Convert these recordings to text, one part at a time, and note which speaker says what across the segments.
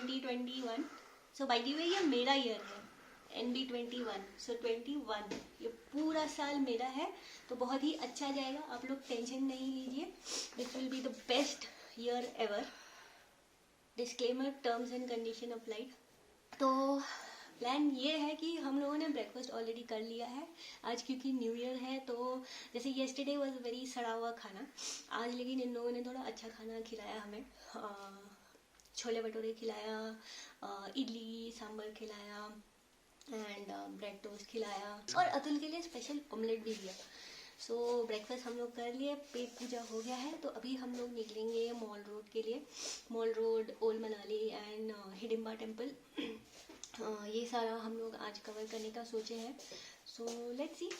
Speaker 1: 2021। So by the way ये मेरा year है NB21। सो 21 ये पूरा साल मेरा है, तो बहुत ही अच्छा जाएगा। आप लोग टेंशन नहीं लीजिए, this will be the best year ever. Disclaimer, terms and condition applied. तो प्लान ये है कि हम लोगों ने ब्रेकफास्ट ऑलरेडी कर लिया है आज, क्योंकि न्यू ईयर है। तो जैसे येस्टरडे वाज वेरी सड़ा हुआ खाना, आज लेकिन इन लोगों ने थोड़ा अच्छा खाना खिलाया हमें। छोले भटूरे खिलाया, इडली सांभर खिलाया एंड ब्रेड टोस्ट खिलाया, और अतुल के लिए स्पेशल ऑमलेट भी दिया। सो ब्रेकफास्ट हम लोग कर लिए, पेट पूजा हो गया है। तो अभी हम लोग निकलेंगे मॉल रोड के लिए। Mall road, old Manali and Hidimba temple, ये सारा हम लोग आज कवर करने का सोचे हैं। So let's see.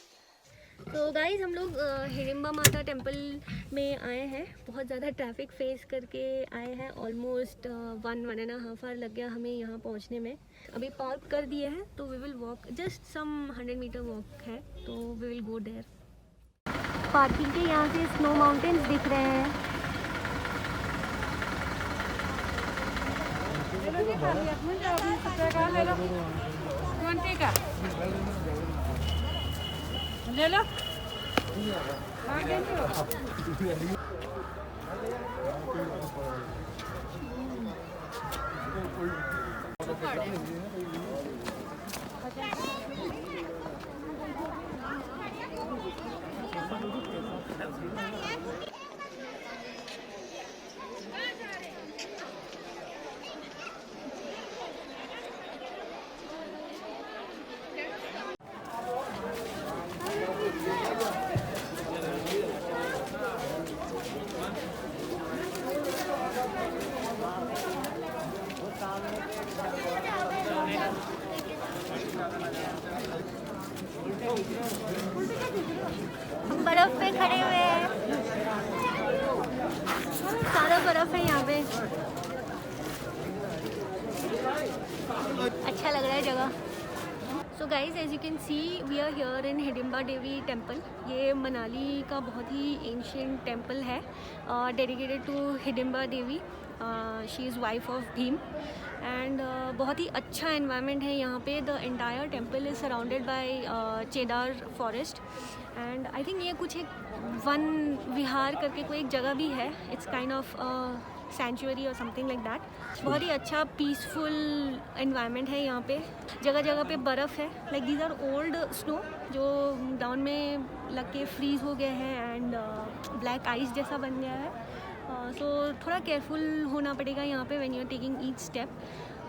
Speaker 1: तो गाइज हम लोग हिडिंबा माता टेम्पल में आए हैं। बहुत ज़्यादा ट्रैफिक फेस करके आए हैं। ऑलमोस्ट 1.5 आवर लग गया हमें यहाँ पहुँचने में। अभी पार्क कर दिए हैं, तो we will walk, just some 100 metre walk है, तो we will go there. Parking के यहाँ से स्नो माउंटेन्स दिख रहे हैं।
Speaker 2: ले लो।
Speaker 1: हम बर्फ पे खड़े हुए हैं, सारा बर्फ है यहाँ पे। अच्छा लग रहा है जगह। So guys, as you can see we are here in Hidimba Devi temple. ये मनाली का बहुत ही एंशिएंट टेम्पल है, dedicated to Hidimba Devi. She is wife of Bhim and बहुत ही अच्छा एनवायरनमेंट है यहाँ पे। The entire temple is surrounded by cedar forest and I think ये कुछ एक वन विहार करके कोई एक जगह भी है। इट्स काइंड ऑफ सेंचुरी और समथिंग लाइक दैट। बहुत ही अच्छा पीसफुल एनवायरनमेंट है यहाँ पे। जगह जगह पे बर्फ़ है, like these are old snow जो डाउन में लग के फ्रीज़ हो गए हैं एंड ब्लैक आइस जैसा बन गया है। सो थोड़ा केयरफुल होना पड़ेगा यहाँ पे when you are taking each step,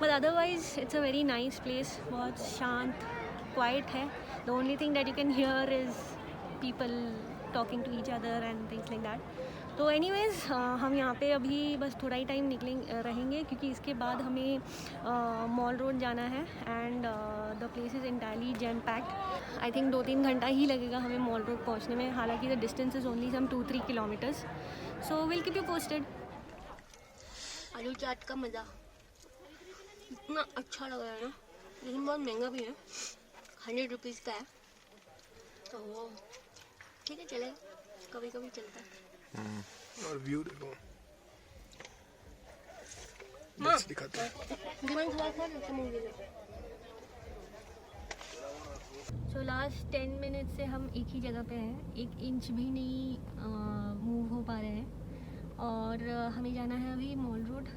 Speaker 1: but otherwise it's a very nice place. बहुत शांत, क्वाइट है। The only thing that you can hear is people talking to each other and things like that. तो anyways हम यहाँ पे अभी बस थोड़ा ही टाइम रहेंगे, क्योंकि इसके बाद हमें मॉल रोड जाना है and the place is entirely jam packed. I think 2-3 घंटा ही लगेगा हमें मॉल रोड पहुँचने में। हालांकि the distance is only some 2-3 kilometres. So will keep you posted. आलू चाट का मज़ा इतना अच्छा लग रहा है ना, लेकिन बहुत महंगा भी है। 100 रुपीज़ का है, तो ठीक है, चले, कभी कभी चलता है।
Speaker 3: और व्यू देखो, दिखाते हैं।
Speaker 1: सो लास्ट 10 मिनट से हम एक ही जगह पे हैं, 1 इंच भी नहीं मूव हो पा रहे हैं। और हमें जाना है अभी मॉल रोड।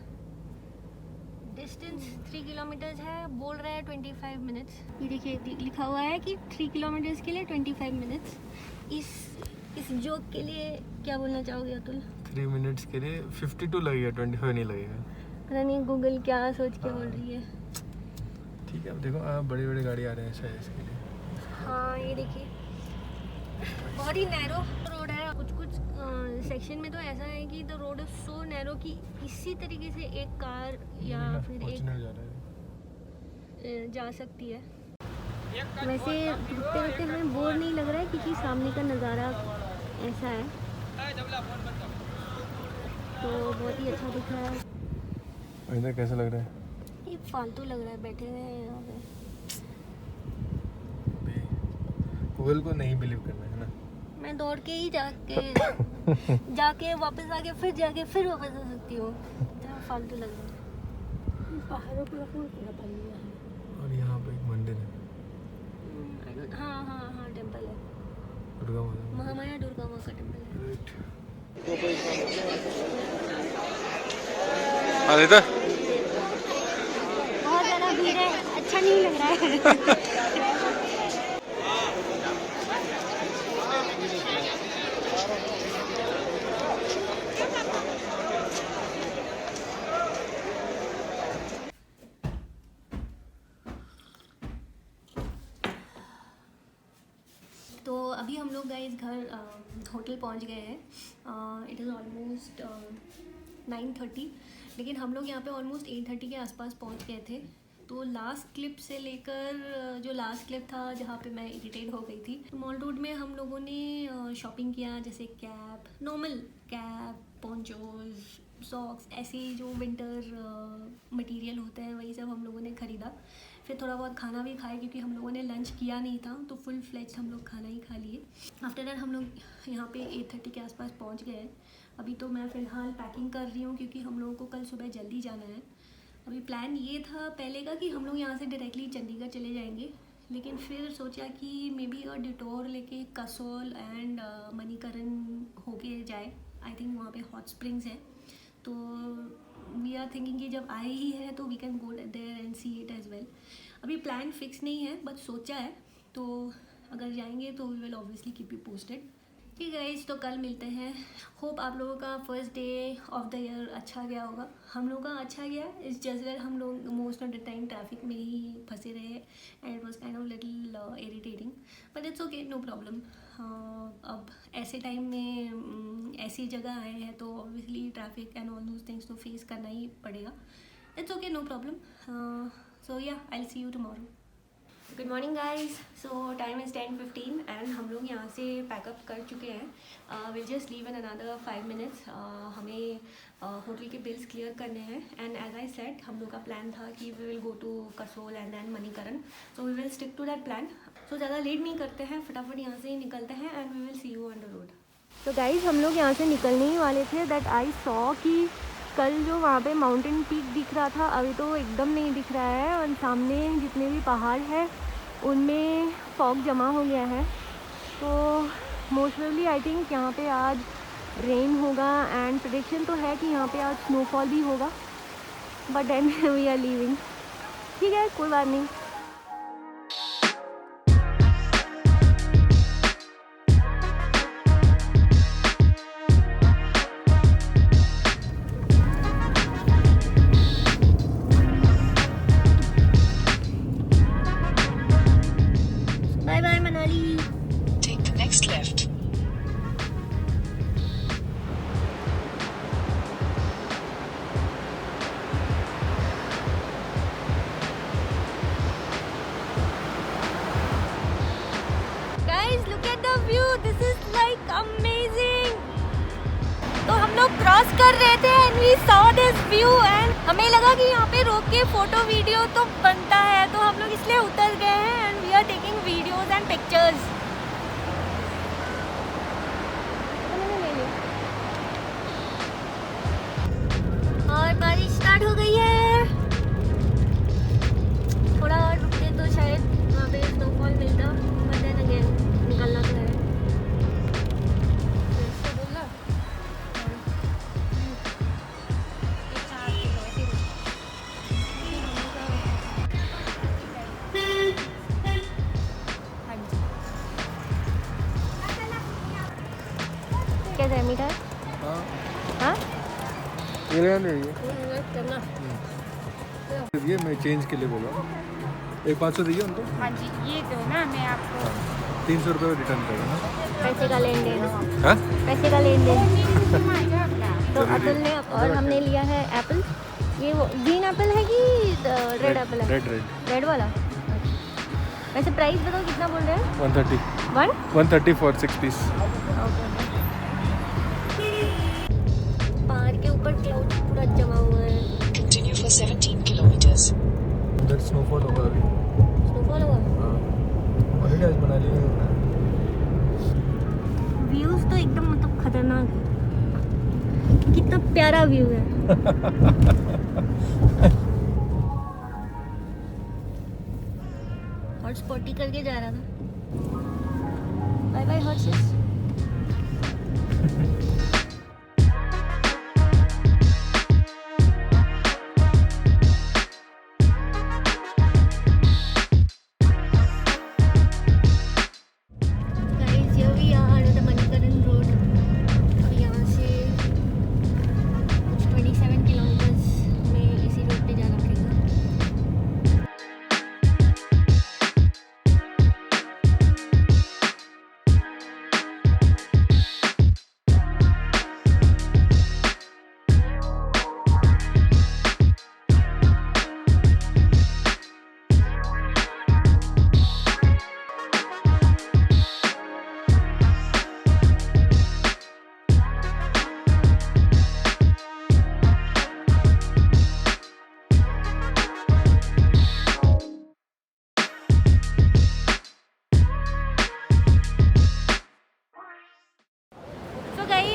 Speaker 1: डिस्टेंस 3 किलोमीटर्स है, बोल रहा है 25 मिनट्स। ये देखिए लिखा हुआ है कि 3 किलोमीटर्स के लिए 25 मिनट्स। इस जोक के लिए क्या बोलना चाहोगे अतुल?
Speaker 3: 3 मिनट्स के लिए 52 लगेगा, 25 नहीं लगेगा।
Speaker 1: पता नहीं गूगल क्या सोच के बोल रही है।
Speaker 3: ठीक है, अब देखो बड़ी बड़ी गाड़ी आ रहे हैं शायद इसके लिए।
Speaker 1: हाँ, ये देखिए बहुत ही नैरो रोड है। कुछ सेक्शन में तो ऐसा है कि the road is so narrow कि इसी तरीके से एक कार या फिर एक जा सकती है। वैसे रुकते रुकते हमें बोर नहीं लग रहा है, क्योंकि सामने का नज़ारा ऐसा है, तो बहुत ही अच्छा दिख रहा है।
Speaker 3: इधर कैसा लग रहा है?
Speaker 1: ये फालतू लग रहा है, बैठे हुए हैं यहाँ पे।
Speaker 3: गूगल को नहीं बिलीव करना है ना।
Speaker 1: मैं दौड़ के ही जाके वापस आके फिर वापस आ सकती हूँ। फालतू लग रहा है। पहाड़ों पर पूरा पानी है।
Speaker 3: और यहाँ पे एक मंदिर है,
Speaker 1: हाँ हाँ हाँ टेम्पल है,
Speaker 3: दुर्गा माता।
Speaker 1: महामाया दुर्गा माँ का टेम्पल है।
Speaker 3: इधर
Speaker 1: बहुत ज़्यादा भीड़ है, अच्छा नहीं लग रहा है। तो अभी हम लोग गाइस घर होटल पहुंच गए हैं। इट इज़ ऑलमोस्ट 9:30, लेकिन हम लोग यहाँ पे ऑलमोस्ट 8:30 के आसपास पहुंच गए थे। तो लास्ट क्लिप से लेकर जो लास्ट क्लिप था जहाँ पे मैं इरिटेट हो गई थी, तो मॉल रोड में हम लोगों ने शॉपिंग किया, जैसे कैप, नॉर्मल कैप, पोंचोज, सॉक्स, ऐसे जो विंटर मटेरियल होते हैं वही सब हम लोगों ने ख़रीदा। फिर थोड़ा बहुत खाना भी खाया क्योंकि हम लोगों ने लंच किया नहीं था, तो फुल फ्लेज हम लोग खाना ही खा लिए। आफ्टर दैट हम लोग यहाँ पे 8:30 के आसपास पहुँच गए। अभी तो मैं फ़िलहाल पैकिंग कर रही हूँ क्योंकि हम लोगों को कल सुबह जल्दी जाना है। अभी प्लान ये था पहले का कि हम लोग यहाँ से डायरेक्टली चंडीगढ़ चले जाएंगे, लेकिन फिर सोचा कि मे बी डिटोर लेके कसोल एंड मणिकरण होके जाए। आई थिंक वहाँ पे हॉट स्प्रिंग्स है, तो वी आर थिंकिंग कि जब आए ही है तो we can go there and see it as well. अभी प्लान फिक्स नहीं है, बट सोचा है, तो अगर जाएंगे तो we will obviously keep you posted. ठीक है गाइस, तो कल मिलते हैं। होप आप लोगों का first day of the year अच्छा गया होगा। हम लोगों का अच्छा गया, इस जस्ट दैट हम लोग most of the time traffic में ही फंसे रहे and it was kind of little irritating, but it's okay, no problem. अब ऐसे टाइम में ऐसी जगह आए हैं तो obviously traffic and all those things तो फेस करना ही पड़ेगा। It's okay, no problem. So yeah, I will see you tomorrow. Good morning guys. So time is 10:15 and हम लोग यहाँ से पैकअप कर चुके हैं। Will just leave in another 5 minutes। हमें होटल के बिल्स क्लियर करने हैं एंड एज आई सेड हम लोग का प्लान था कि we will go to Kasol and then Manikaran, so we will stick to that plan. So ज़्यादा लेट नहीं करते हैं, फटाफट यहाँ से निकलते हैं and we will see you on the road. तो गाइज हम लोग यहाँ से निकलने ही वाले थे दैट आई सॉ कि कल जो वहाँ पे माउंटेन पीक दिख रहा था अभी तो एकदम नहीं दिख रहा है, और सामने जितने भी पहाड़ हैं उनमें फॉग जमा हो गया है। तो मोस्ट प्रोबेबली आई थिंक यहाँ पे आज रेन होगा एंड प्रेडिक्शन तो है कि यहाँ पे आज स्नोफॉल भी होगा, but then we are leaving. ठीक है, कोई बात नहीं। Bye bye Manali.
Speaker 2: Take the next left.
Speaker 1: Guys, look at the view. This is like amazing. तो हम लोग क्रॉस कर रहे थे and we saw this view and हमें लगा कि यहाँ पे रोक के फोटो वीडियो तो बनता है, तो हम लोग इसलिए उतर गए हैं and we are taking videos and pictures. और बारिश स्टार्ट हो गई है। थोड़ा और रुकते तो शायद वहाँ पे स्नोफॉल मिलता, बट देन अगेन निकलना तो है। कैसा है मीठा? हाँ
Speaker 3: ये रहने दीजिए, ये मैं चेंज के लिए बोला। एक 500 दीजिए उनको।
Speaker 2: हाँ जी, ये दो ना, मैं आपको
Speaker 3: 300 रुपये रिटर्न कर देना।
Speaker 1: पैसे का लेन देन,
Speaker 3: हाँ,
Speaker 1: पैसे का लेन देन।
Speaker 2: आपका
Speaker 1: तो अतुल ने और हमने लिया है एप्पल। ये वो ग्रीन एप्पल है कि रेड एप्पल है? रेड वाला। वैसे प्राइस बताओ कितना बोल रहे हैं?
Speaker 3: 130 130 फॉर 6 पीस।
Speaker 1: पहाड़ के ऊपर क्लाउड पूरा जमा हुआ है।
Speaker 2: continue for 17 kilometers.
Speaker 3: उधर स्नोफॉल होगा अभी।
Speaker 1: स्नोफॉल हुआ?
Speaker 3: हाँ, ऑलरेडी आज मनाली में हो रहा है।
Speaker 1: व्यूज तो एकदम मतलब खतरनाक है। कितना प्यारा व्यू है। हॉर्स पॉटी करके जा रहा था। Bye bye horses.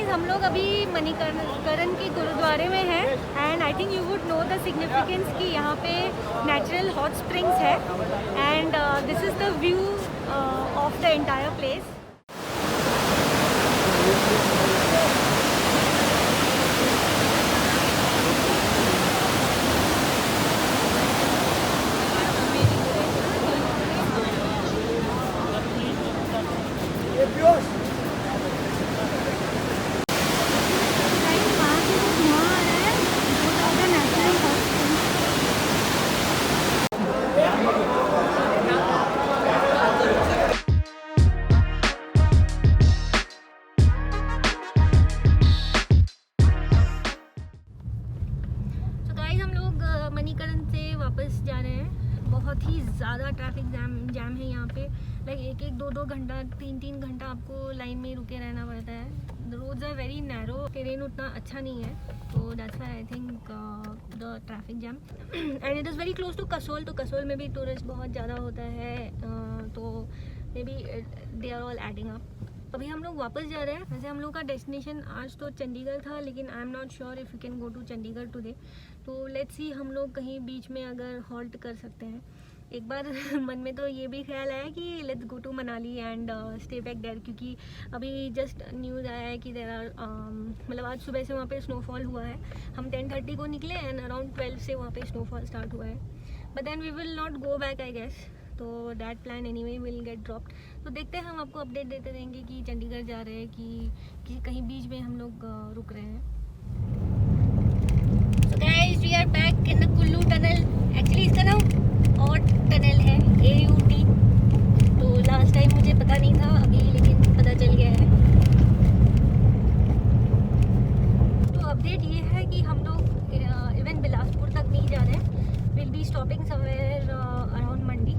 Speaker 1: हम लोग अभी मणिकरण के गुरुद्वारे में हैं and I think you would know the significance कि यहाँ पे नेचुरल हॉट स्प्रिंग्स है and this is the view of the entire place. Manikaran से वापस जा रहे हैं। बहुत ही ज़्यादा ट्रैफिक जैम है यहाँ पे। लाइक एक दो घंटा 3 घंटा आपको लाइन में रुके रहना पड़ता है। The roads are very narrow, terrain उतना अच्छा नहीं है, तो that's why I think the traffic jam and it is very close to Kasol. तो कसोल में भी टूरिस्ट बहुत ज़्यादा होता है, तो maybe they are all adding up. अभी हम लोग वापस जा रहे हैं। वैसे हम लोग का डेस्टिनेशन आज तो चंडीगढ़ था, लेकिन I am not sure if you can go to Chandigarh today. तो लेट्स सी हम लोग कहीं बीच में अगर हॉल्ट कर सकते हैं। एक बार मन में तो ये भी ख्याल आया कि let's go to Manali and stay back there, क्योंकि अभी जस्ट न्यूज़ आया है कि देयर आर मतलब आज सुबह से वहाँ पे स्नोफॉल हुआ है। हम 10:30 को निकले एंड अराउंड 12 से वहाँ पे स्नोफॉल स्टार्ट हुआ है। But then we will not go back I guess, तो that plan anyway will get dropped. तो देखते हैं, हम आपको अपडेट देते रहेंगे कि चंडीगढ़ जा रहे हैं कि कहीं बीच में हम लोग रुक रहे हैं। So guys, we are back in the Kullu tunnel. Actually इसका नाम और टनल है, AUT। तो लास्ट टाइम मुझे पता नहीं था अभी, लेकिन पता चल गया है। तो अपडेट ये है कि हम लोग इवन बिलासपुर तक नहीं जा रहे हैं। Will be stopping somewhere around Mandi.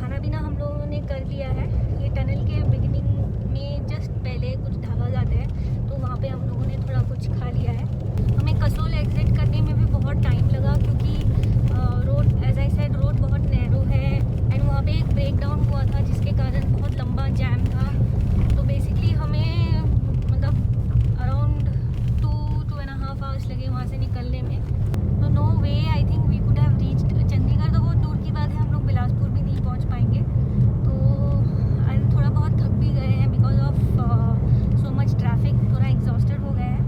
Speaker 1: खाना पीना हम लोगों ने कर लिया है। ये टनल के बिगिनिंग में जस्ट पहले कुछ ढाबा जाते हैं, तो वहाँ पे हम लोगों ने थोड़ा कुछ खा लिया है। हमें कसोल एग्जिट करने में भी बहुत टाइम लगा, क्योंकि road as I said road बहुत नैरो है एंड वहाँ पे एक ब्रेक डाउन हुआ था, जिसके कारण बहुत लंबा जैम था। तो बेसिकली हमें मतलब अराउंड 2.5 आवर्स लगे वहाँ से निकलने में। तो no way I think we could have reached Chandigarh. तो बहुत दूर की बात है, हम लोग बिलासपुर भी नहीं पहुँच पाएंगे। तो एंड थोड़ा बहुत थक भी गए हैं because of so much traffic, थोड़ा एग्जॉस्टेड हो गए हैं।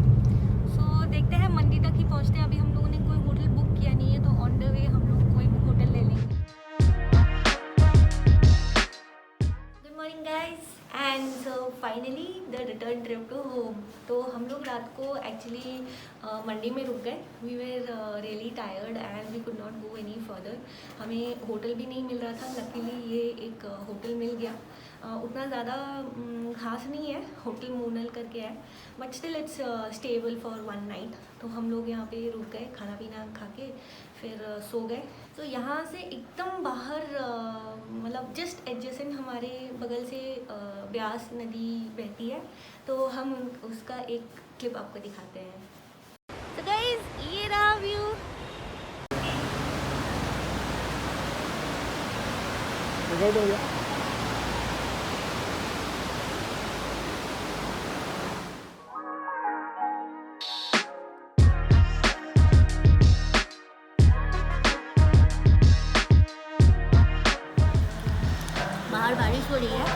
Speaker 1: सो देखते हैं मंडी तक ही पहुँचते हैं। अभी हम लोगों ने कोई होटल बुक किया नहीं है, तो ऑन द वे हम लोग कोई भी होटल ले लेंगे। Good morning guys and so finally the return trip to home. तो हम लोग रात को एक्चुअली मंडी में रुक गए। We were really tired and we could not go any further. हमें होटल भी नहीं मिल रहा था। लकीली ये एक होटल मिल गया। उतना ज़्यादा खास नहीं है, होटल मूनल करके है, but still it's stable for 1 night. तो हम लोग यहाँ पे रुक गए, खाना पीना खा के फिर सो गए। तो यहाँ से एकदम बाहर मतलब जस्ट एडजेसेंट हमारे बगल से ब्यास नदी बहती है, तो हम उसका एक क्लिप आपको दिखाते हैं। तो गाइस ये रहा व्यू। बाहर बारिश हो रही है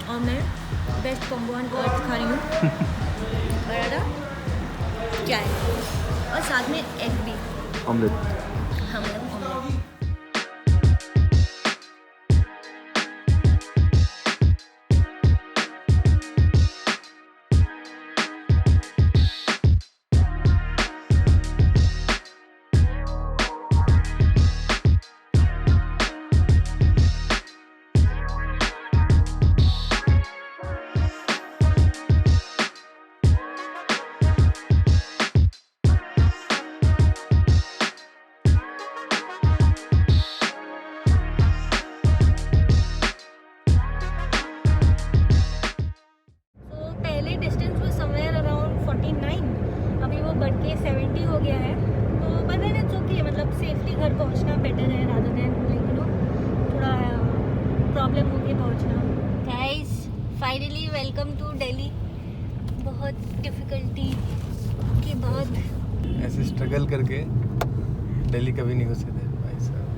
Speaker 1: और मैं बेस्ट कॉम्बो वन को खा रही हूँ। पराठा, चाय और साथ में एग भी,
Speaker 3: ऑमलेट।
Speaker 1: हम लोग ऑमलेट। डिस्टेंस वो समवेयर अराउंड 49, अभी वो बढ़ के 70 हो गया है। तो बट देन इट्स ओके, मतलब सेफली घर पहुंचना बेटर है rather than like you know थोड़ा प्रॉब्लम हो गई पहुंचना। Guys finally welcome to Delhi. बहुत डिफिकल्टी के बाद
Speaker 3: ऐसे स्ट्रगल करके दिल्ली कभी नहीं घुसे थे भाई साहब।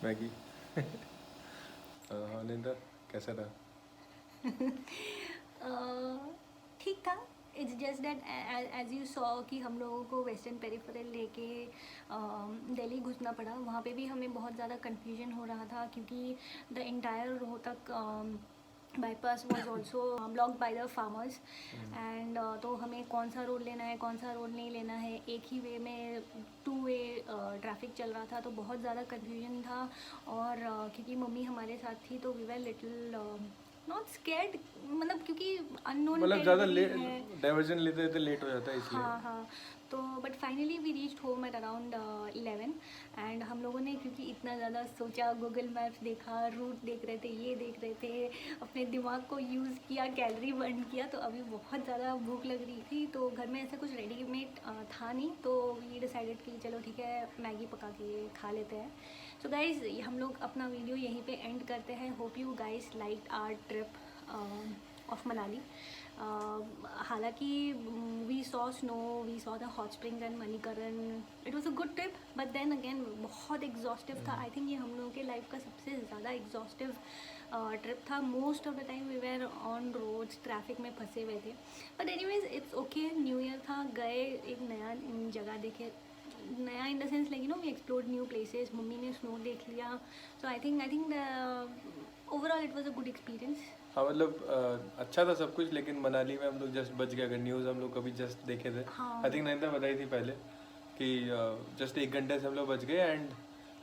Speaker 3: मैगी हाँ निंदा कैसा रहा?
Speaker 1: ठीक था। It's just that as you saw कि हम लोगों को वेस्टर्न पेरिफेरल लेके दिल्ली घुसना पड़ा। वहाँ पे भी हमें बहुत ज़्यादा कन्फ्यूजन हो रहा था क्योंकि the entire Rohtak bypass was also blocked by the farmers and तो हमें कौन सा रोड लेना है कौन सा रोड नहीं लेना है, एक ही वे में 2 वे ट्रैफिक चल रहा था तो बहुत ज़्यादा कन्फ्यूजन था। और क्योंकि मम्मी हमारे साथ थी तो we were little not scared, मतलब क्योंकि अननोन
Speaker 3: मतलब ज़्यादा लेट डाइवर्जन लेते लेते लेट हो जाता है इसलिए।
Speaker 1: हाँ तो but finally we reached home at around 11 and हम लोगों ने क्योंकि इतना ज़्यादा सोचा, गूगल मैप्स देखा, रूट देख रहे थे, ये देख रहे थे, अपने दिमाग को यूज़ किया, कैलोरी बर्न किया। तो अभी बहुत ज़्यादा भूख लग रही थी तो घर में ऐसा कुछ रेडीमेड था नहीं तो वी डिसाइडेड कि चलो ठीक है मैगी पका के खा लेते हैं। सो गाइज़ हम लोग अपना वीडियो यहीं पे एंड करते हैं। Hope you guys liked our trip of Manali. हालांकि we saw snow, we saw the hot springs and Manikaran, it was a good trip but then again बहुत एग्जॉस्टिव था। आई थिंक ये हम लोगों के लाइफ का सबसे ज़्यादा एग्जॉस्टिव ट्रिप था। Most of the time we were on roads, traffic में फंसे हुए थे but anyways it's okay. New year था, गए एक नया जगह देखे, नया in the sense like you know we explored new places, mummy ने स्नो देख लिया। So I think overall it was a good experience.
Speaker 3: हाँ मतलब अच्छा था सब कुछ, लेकिन मनाली में हम लोग जस्ट बच गए। अगर न्यूज़ हम लोग कभी जस्ट देखे थे, आई थिंक नैनीता बताई थी पहले कि जस्ट 1 घंटे से हम लोग बच गए एंड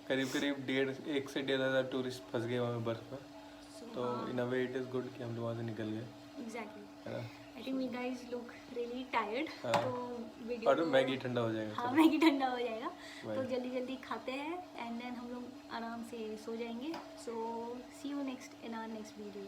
Speaker 3: करीब 1 से 1.5 हज़ार टूरिस्ट फंस गए वहाँ बर्फ में। तो इन अ वे इट इज़ गुड कि हम लोग वहाँ से निकल गए।
Speaker 1: एग्जैक्टली,
Speaker 3: है ना?
Speaker 1: I think we guys look really tired.
Speaker 3: हाँ।
Speaker 1: तो वीडियो
Speaker 3: और मैगी ठंडा हो जाएगा।
Speaker 1: हाँ
Speaker 3: चलो।
Speaker 1: मैगी ठंडा हो जाएगा
Speaker 3: Bye.
Speaker 1: तो जल्दी खाते हैं एंड देन हम लोग आराम से सो जाएंगे। So see you next in our next video.